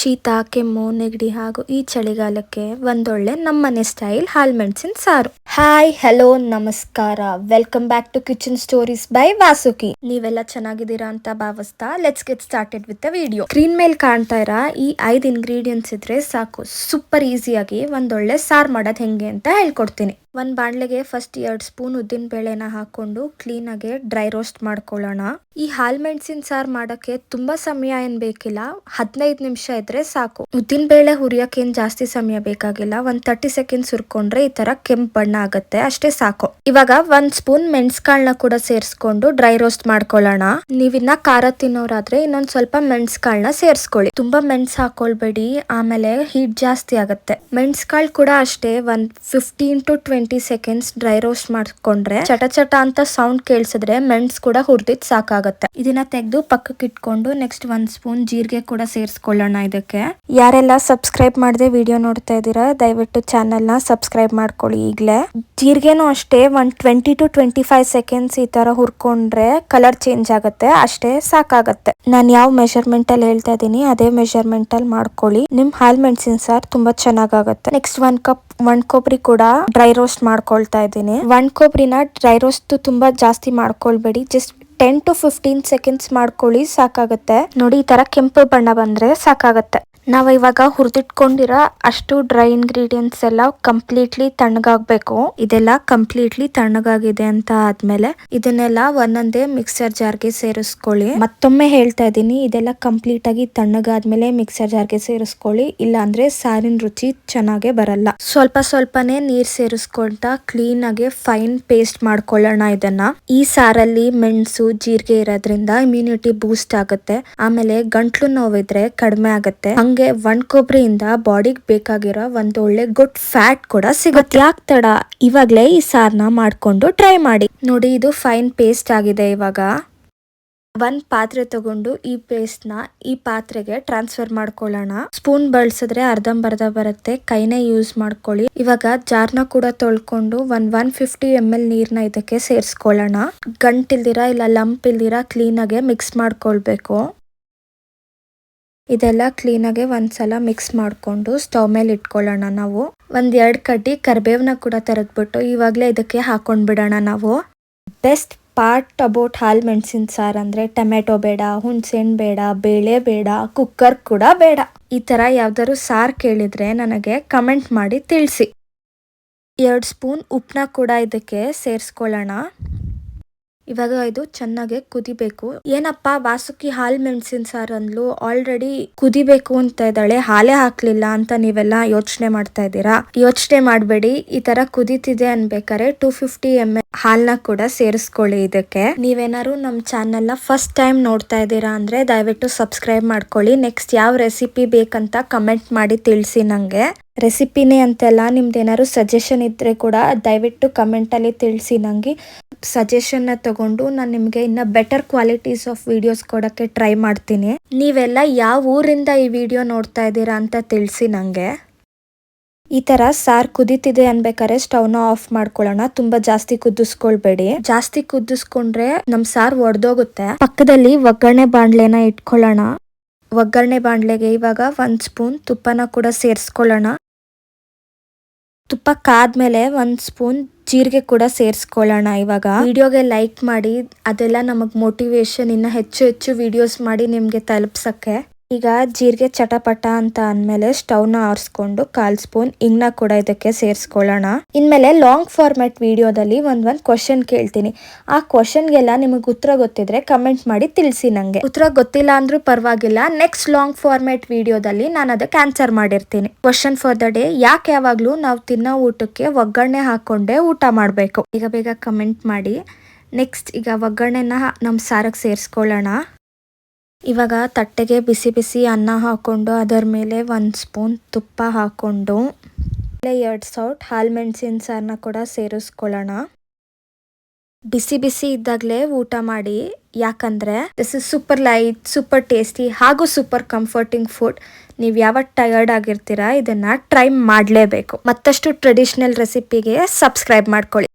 ಶೀತ, ಕೆಮ್ಮು, ನೆಗಡಿ ಹಾಗೂ ಈ ಚಳಿಗಾಲಕ್ಕೆ ಒಂದೊಳ್ಳೆ ನಮ್ಮನೆ ಸ್ಟೈಲ್ ಹಾಲ್ ಮೆಣಸಿನ ಸಾರು. ಹಾಯ್, ಹಲೋ, ನಮಸ್ಕಾರ. Welcome back to kitchen stories by Vasuki. ನೀವೆಲ್ಲ ಚೆನ್ನಾಗಿದ್ದೀರಾ ಅಂತ ಭಾವಿಸ್ತಾ let's get started with the video. Screen ಮೇಲೆ ಕಾಣ್ತಾ ಇರೋ ಈ 5 ಇಂಗ್ರೀಡಿಯೆಂಟ್ಸ್ ಇದ್ರೆ ಸಾಕು, ಸೂಪರ್ ಈಸಿಯಾಗಿ ಒಂದೊಳ್ಳೆ ಸಾರು ಮಾಡೋದು ಹೆಂಗೆ ಅಂತ ಹೇಳ್ಕೊಡ್ತೀನಿ. ಒಂದು ಬಾಣಲೆಗೆ ಫಸ್ಟ್ 2 ಸ್ಪೂನ್ ಉದ್ದಿನ ಬೇಳೆನ ಹಾಕೊಂಡು ಕ್ಲೀನಾಗಿ ಡ್ರೈ ರೋಸ್ಟ್ ಮಾಡ್ಕೊಳ್ಳೋಣ. ಈ ಹಾಲ್ ಮೆಣಸಿನ ಸಾರು ಮಾಡೋಕ್ಕೆ ತುಂಬಾ ಸಮಯ ಏನ್ ಬೇಕಿಲ್ಲ, 15 ನಿಮಿಷ ಇದ್ರೆ ಸಾಕು. ಉದ್ದಿನ ಬೇಳೆ ಹುರಿಯೋಕೆ ಏನ್ ಜಾಸ್ತಿ ಸಮಯ ಬೇಕಾಗಿಲ್ಲ, ಒಂದು 30 ಸೆಕೆಂಡ್ಸ್ ಹುರ್ಕೊಂಡ್ರೆ ಈ ತರ ಕೆಂಪು ಬಣ್ಣ ಆಗುತ್ತೆ, ಅಷ್ಟೇ ಸಾಕು. ಇವಾಗ 1 ಸ್ಪೂನ್ ಮೆಣಸ್ಕಾಳನ್ನ ಕೂಡ ಸೇರಿಸ್ಕೊಂಡು ಡ್ರೈ ರೋಸ್ಟ್ ಮಾಡ್ಕೊಳ್ಳೋಣ. ನೀವಿನ್ನ ಖಾರ ತಿನ್ನೋರಾದ್ರೆ ಇನ್ನೊಂದ್ ಸ್ವಲ್ಪ ಮೆಣಸ್ಕಾಳನ್ನ ಸೇರಿಸ್ಕೊಳ್ಳಿ. ತುಂಬಾ ಮೆಣಸು ಹಾಕೊಳ್ಬೇಡಿ, ಆಮೇಲೆ ಹೀಟ್ ಜಾಸ್ತಿ ಆಗುತ್ತೆ. ಮೆಣಸ್ಕಾಳು ಕೂಡ ಅಷ್ಟೇ, 15 to 20 ಸೆಕೆಂಡ್ಸ್ ಡ್ರೈ ರೋಸ್ಟ್ ಮಾಡ್ಕೊಂಡ್ರೆ ಚಟ ಚಟ ಅಂತ ಸೌಂಡ್ ಕೇಳಿಸಿದ್ರೆ ಮೆಣಸು ಕೂಡ ಹುರಿದಿದ್ ಸಾಕಾಗತ್ತೆ. ಇದನ್ನ ತೆಗೆದು ಪಕ್ಕಕ್ಕೆ ಇಟ್ಕೊಂಡು ನೆಕ್ಸ್ಟ್ 1 ಸ್ಪೂನ್ ಜೀರಿಗೆ ಕೂಡ ಸೇರಿಸ್ಕೊಳ್ಳೋಣ. ಇದಕ್ಕೆ ಯಾರೆಲ್ಲ ಸಬ್ಸ್ಕ್ರೈಬ್ ಮಾಡದೆ ವಿಡಿಯೋ ನೋಡ್ತಾ ಇದ್ದೀರಾ, ದಯವಿಟ್ಟು ಚಾನೆಲ್ ನ ಸಬ್ಸ್ಕ್ರೈಬ್ ಮಾಡ್ಕೊಳ್ಳಿ ಈಗ್ಲೇ. ಜೀರಿಗೆನೂ ಅಷ್ಟೇ 20 to 25 ಸೆಕೆಂಡ್ಸ್ ಈ ತರ ಹುರ್ಕೊಂಡ್ರೆ ಕಲರ್ ಚೇಂಜ್ ಆಗುತ್ತೆ, ಅಷ್ಟೇ ಸಾಕಾಗತ್ತೆ. ನಾನು ಯಾವ ಮೆಷರ್ಮೆಂಟ್ ಅಲ್ಲಿ ಹೇಳ್ತಾ ಇದ್ದೀನಿ ಅದೇ ಮೆಷರ್ಮೆಂಟ್ ಅಲ್ಲಿ ಮಾಡ್ಕೊಳ್ಳಿ, ನಿಮ್ ಹಾಲ್ ಮೆಣಸಿನ ಸಾರು ತುಂಬಾ ಚೆನ್ನಾಗಾಗತ್ತೆ. ನೆಕ್ಸ್ಟ್ 1 ಕಪ್ ಕೊಬ್ಬರಿ ಕೂಡ ಡ್ರೈ ರೋಸ್ಟ್ ಮಾಡ್ಕೊಳ್ತಾ ಇದ್ದೀನಿ. ಕೊಬ್ಬರಿನ ಡ್ರೈ ರೋಸ್ಟ್ ತುಂಬಾ ಜಾಸ್ತಿ ಮಾಡ್ಕೊಳ್ಬೇಡಿ, ಜಸ್ಟ್ 10 to 15 ಸೆಕೆಂಡ್ಸ್ ಮಾಡ್ಕೊಳ್ಳಿ, ಸಾಕಾಗುತ್ತೆ. ನೋಡಿ, ಈ ತರ ಕೆಂಪು ಬಣ್ಣ ಬಂದ್ರೆ ಸಾಕಾಗತ್ತೆ. ನಾವು ಇವಾಗ ಹುರಿದಿಟ್ಕೊಂಡಿರೋ ಅಷ್ಟು ಡ್ರೈ ಇಂಗ್ರೀಡಿಯೆಂಟ್ಸ್ ಎಲ್ಲ ಕಂಪ್ಲೀಟ್ಲಿ ತಣ್ಣಗಾಗ್ಬೇಕು. ಇದೆಲ್ಲ ಕಂಪ್ಲೀಟ್ಲಿ ತಣ್ಣಗಾಗಿದೆ ಅಂತ ಆದ್ಮೇಲೆ ಇದನ್ನೆಲ್ಲ ಒಂದೊಂದೇ ಮಿಕ್ಸರ್ ಜಾರ್ಗೆ ಸೇರಿಸ್ಕೊಳ್ಳಿ. ಮತ್ತೊಮ್ಮೆ ಹೇಳ್ತಾ ಇದ್ದೀನಿ, ಇದೆಲ್ಲ ಕಂಪ್ಲೀಟ್ ಆಗಿ ತಣ್ಣಗಾದ್ಮೇಲೆ ಮಿಕ್ಸರ್ ಜಾರ್ಗೆ ಸೇರಿಸ್ಕೊಳ್ಳಿ, ಇಲ್ಲ ಅಂದ್ರೆ ಸಾರಿನ ರುಚಿ ಚೆನ್ನಾಗೆ ಬರಲ್ಲ. ಸ್ವಲ್ಪ ಸ್ವಲ್ಪನೇ ನೀರ್ ಸೇರಿಸ್ಕೊಳ್ತಾ ಕ್ಲೀನ್ ಆಗಿ ಫೈನ್ ಪೇಸ್ಟ್ ಮಾಡ್ಕೊಳ್ಳೋಣ ಇದನ್ನ. ಈ ಸಾರಲ್ಲಿ ಮೆಣಸು, ಜೀರಿಗೆ ಇರೋದ್ರಿಂದ ಇಮ್ಯುನಿಟಿ ಬೂಸ್ಟ್ ಆಗುತ್ತೆ, ಆಮೇಲೆ ಗಂಟ್ಲು ನೋವಿದ್ರೆ ಕಡಿಮೆ ಆಗುತ್ತೆ. ಹಂಗೆ ಕೊಬ್ಬರಿಯಿಂದ ಬಾಡಿಗೆ ಬೇಕಾಗಿರೋ ಒಂದು ಒಳ್ಳೆ ಗುಡ್ ಫ್ಯಾಟ್ ಕೂಡ ಸಿಗುತ್ತೆ. ಯಾಕೆ ತಡ, ಇವಾಗ್ಲೇ ಈ ಸಾರ್ನ ಮಾಡ್ಕೊಂಡು ಟ್ರೈ ಮಾಡಿ ನೋಡಿ. ಇದು ಫೈನ್ ಪೇಸ್ಟ್ ಆಗಿದೆ. ಇವಾಗ 1 ಪಾತ್ರೆ ತಗೊಂಡು ಈ ಪೇಸ್ಟ್ ನ ಈ ಪಾತ್ರೆಗೆ ಟ್ರಾನ್ಸ್ಫರ್ ಮಾಡ್ಕೊಳ್ಳೋಣ. ಸ್ಪೂನ್ ಬಳಸಿದ್ರೆ ಅರ್ಧಂಬರ್ಧ ಬರುತ್ತೆ, ಕೈನೇ ಯೂಸ್ ಮಾಡ್ಕೊಳ್ಳಿ. ಇವಾಗ ಜಾರ್ನ ಕೂಡ ತೊಳ್ಕೊಂಡು 150 ml ನೀರ್ನ ಇದಕ್ಕೆ ಸೇರಿಸ್ಕೊಳ್ಳೋಣ. ಗಂಟಿಲ್ದಿರ ಇಲ್ಲ ಲಂಪ್ ಇಲ್ದಿರ ಕ್ಲೀನ್ ಆಗಿ ಮಿಕ್ಸ್ ಮಾಡ್ಕೊಳ್ಬೇಕು. ಇದೆಲ್ಲ ಕ್ಲೀನಾಗೆ ಒಂದ್ಸಲ ಮಿಕ್ಸ್ ಮಾಡ್ಕೊಂಡು ಸ್ಟವ್ ಮೇಲೆ ಇಟ್ಕೊಳ್ಳೋಣ. ನಾವು 1-2 ಕಡ್ಡಿ ಕರಿಬೇವನ್ನ ಕೂಡ ತೆರೆದ್ಬಿಟ್ಟು ಇವಾಗಲೇ ಇದಕ್ಕೆ ಹಾಕೊಂಡ್ ಬಿಡೋಣ. ನಾವು ಬೆಸ್ಟ್ ಪಾರ್ಟ್ ಅಬೌಟ್ ಹಾಲ್ ಮೆಣಸಿನ ಸಾರು ಅಂದ್ರೆ ಟೊಮೆಟೊ ಬೇಡ, ಹುಣಸೆಹಣ್ಣು ಬೇಡ, ಬೇಳೆ ಬೇಡ, ಕುಕ್ಕರ್ ಕೂಡ ಬೇಡ. ಈ ತರ ಯಾವ್ದಾದ್ರು ಸಾರು ಕೇಳಿದ್ರೆ ನನಗೆ ಕಮೆಂಟ್ ಮಾಡಿ ತಿಳಿಸಿ. 2 ಸ್ಪೂನ್ ಉಪ್ಪನ್ನ ಕೂಡ ಇದಕ್ಕೆ ಸೇರಿಸ್ಕೊಳ್ಳೋಣ. ಇವಾಗ ಇದು ಚೆನ್ನಾಗಿ ಕುದಿಬೇಕು. ಏನಪ್ಪಾ ವಾಸುಕಿ ಹಾಲ್ ಮೆಣಸಿನ ಸಾರು ಅಂದ್ಲು, ಆಲ್ರೆಡಿ ಕುದಿಬೇಕು ಅಂತ ಇದ್ದಾಳೆ, ಹಾಲೇ ಹಾಕ್ಲಿಲ್ಲ ಅಂತ ನೀವೆಲ್ಲ ಯೋಚನೆ ಮಾಡ್ತಾ ಇದ್ದೀರಾ. ಯೋಚನೆ ಮಾಡಬೇಡಿ, ಈ ತರ ಕುದಿತಿದೆ ಅನ್ಬೇಕಾರೆ 250 ml ಹಾಲ್ನ ಕೂಡ ಸೇರಿಸ್ಕೊಳ್ಳಿ ಇದಕ್ಕೆ. ನೀವೇನಾದ್ರು ನಮ್ ಚಾನೆಲ್ ನ ಫಸ್ಟ್ ಟೈಮ್ ನೋಡ್ತಾ ಇದ್ದೀರಾ ಅಂದ್ರೆ ದಯವಿಟ್ಟು ಸಬ್ಸ್ಕ್ರೈಬ್ ಮಾಡ್ಕೊಳ್ಳಿ. ನೆಕ್ಸ್ಟ್ ಯಾವ ರೆಸಿಪಿ ಬೇಕಂತ ಕಮೆಂಟ್ ಮಾಡಿ ತಿಳಿಸಿ ನಂಗೆ. ರೆಸಿಪಿನೇ ಅಂತೆಲ್ಲ ನಿಮ್ದೇನಾದ್ರು ಸಜೆಷನ್ ಇದ್ರೆ ಕೂಡ ದಯವಿಟ್ಟು ಕಮೆಂಟ್ ಅಲ್ಲಿ ತಿಳಿಸಿ. ನಂಗೆ ಸಜೆಷನ್ ನ ತಗೊಂಡು ನಾನು ನಿಮ್ಗೆ ಇನ್ನ ಬೆಟರ್ ಕ್ವಾಲಿಟೀಸ್ ಆಫ್ ವಿಡಿಯೋಸ್ ಕೊಡಕ್ಕೆ ಟ್ರೈ ಮಾಡ್ತೀನಿ. ನೀವೆಲ್ಲ ಯಾವ ಊರಿಂದ ಈ ವಿಡಿಯೋ ನೋಡ್ತಾ ಇದ್ದೀರಾ ಅಂತ ತಿಳಿಸಿ ನಂಗೆ. ಈ ತರ ಸಾರ್ ಕುದಿತಿದೆ ಅನ್ಬೇಕಾದ್ರೆ ಸ್ಟವ್ನ ಆಫ್ ಮಾಡ್ಕೊಳ್ಳೋಣ. ತುಂಬಾ ಜಾಸ್ತಿ ಕುದಿಸ್ಕೊಳ್ಬೇಡಿ, ಜಾಸ್ತಿ ಕುದಿಸ್ಕೊಂಡ್ರೆ ನಮ್ ಸಾರ್ ಒಡೆದೋಗುತ್ತೆ. ಪಕ್ಕದಲ್ಲಿ ಒಗ್ಗರಣೆ ಬಾಣ್ಲೆನ ಇಟ್ಕೊಳ್ಳೋಣ. ಒಗ್ಗರಣೆ ಬಾಣ್ಲೆಗೆ ಇವಾಗ 1 ಸ್ಪೂನ್ ತುಪ್ಪನ ಕೂಡ ಸೇರಿಸ್ಕೊಳ್ಳೋಣ. ತುಪ್ಪ ಕಾದ್ಮೇಲೆ 1 ಸ್ಪೂನ್ ಜೀರಿಗೆ ಕೂಡ ಸೇರಿಸ್ಕೊಳ್ಳೋಣ. ಇವಾಗ ವಿಡಿಯೋಗೆ ಲೈಕ್ ಮಾಡಿ, ಅದೆಲ್ಲ ನಮಗ್ ಮೋಟಿವೇಶನ್ ಇನ್ನ ಹೆಚ್ಚು ವಿಡಿಯೋಸ್ ಮಾಡಿ ನಿಮ್ಗೆ ತಲುಪ್ಸಕ್ಕೆ. ಈಗ ಜೀರಿಗೆ ಚಟಪಟ ಅಂತ ಅಂದ್ಮೇಲೆ ಸ್ಟವ್ನ ಆರಿಸ್ಕೊಂಡು 1/4 ಸ್ಪೂನ್ ಇಂಗ್ನ ಕೂಡ ಇದಕ್ಕೆ ಸೇರಿಸ್ಕೊಳ್ಳೋಣ. ಇನ್ಮೇಲೆ ಲಾಂಗ್ ಫಾರ್ಮ್ಯಾಟ್ ವಿಡಿಯೋದಲ್ಲಿ ಒಂದ್ ಕ್ವಶನ್ ಕೇಳ್ತೀನಿ. ಆ ಕ್ವಶನ್ಗೆಲ್ಲ ನಿಮಗೆ ಉತ್ತರ ಗೊತ್ತಿದ್ರೆ ಕಮೆಂಟ್ ಮಾಡಿ ತಿಳಿಸಿ ನಂಗೆ. ಉತ್ತರ ಗೊತ್ತಿಲ್ಲ ಅಂದ್ರೂ ಪರವಾಗಿಲ್ಲ, ನೆಕ್ಸ್ಟ್ ಲಾಂಗ್ ಫಾರ್ಮ್ಯಾಟ್ ವಿಡಿಯೋದಲ್ಲಿ ನಾನು ಅದಕ್ಕೆ ಆನ್ಸರ್ ಮಾಡಿರ್ತೀನಿ. ಕ್ವಶನ್ ಫಾರ್ ದ ಡೇ: ಯಾಕೆ ಯಾವಾಗ್ಲೂ ನಾವು ತಿನ್ನೋ ಊಟಕ್ಕೆ ಒಗ್ಗರಣೆ ಹಾಕೊಂಡೆ ಊಟ ಮಾಡ್ಬೇಕು? ಬೇಗ ಕಮೆಂಟ್ ಮಾಡಿ. ನೆಕ್ಸ್ಟ್ ಈಗ ಒಗ್ಗರಣೆನ ನಮ್ ಸಾರಕ್ಕೆ ಸೇರಿಸ್ಕೊಳ್ಳೋಣ. ಇವಾಗ ತಟ್ಟೆಗೆ ಬಿಸಿ ಬಿಸಿ ಅನ್ನ ಹಾಕೊಂಡು ಅದರ ಮೇಲೆ 1 ಸ್ಪೂನ್ ತುಪ್ಪ ಹಾಕೊಂಡು 2 ಸೌಟ್ ಹಾಲ್ ಮೆಣಸಿನ ಸಾರನ್ನ ಕೂಡ ಸೇರಿಸ್ಕೊಳ್ಳೋಣ. ಬಿಸಿ ಬಿಸಿ ಇದ್ದಾಗಲೇ ಊಟ ಮಾಡಿ, ಯಾಕಂದ್ರೆ this is super light, super tasty ಹಾಗೂ ಸೂಪರ್ ಕಂಫರ್ಟಿಂಗ್ ಫುಡ್. ನೀವು ಯಾವತ್ತು ಟಯರ್ಡ್ ಆಗಿರ್ತೀರಾ ಇದನ್ನ ಟ್ರೈ ಮಾಡಲೇಬೇಕು. ಮತ್ತಷ್ಟು ಟ್ರೆಡಿಷನಲ್ ರೆಸಿಪಿಗೆ ಸಬ್ಸ್ಕ್ರೈಬ್ ಮಾಡ್ಕೊಳ್ಳಿ.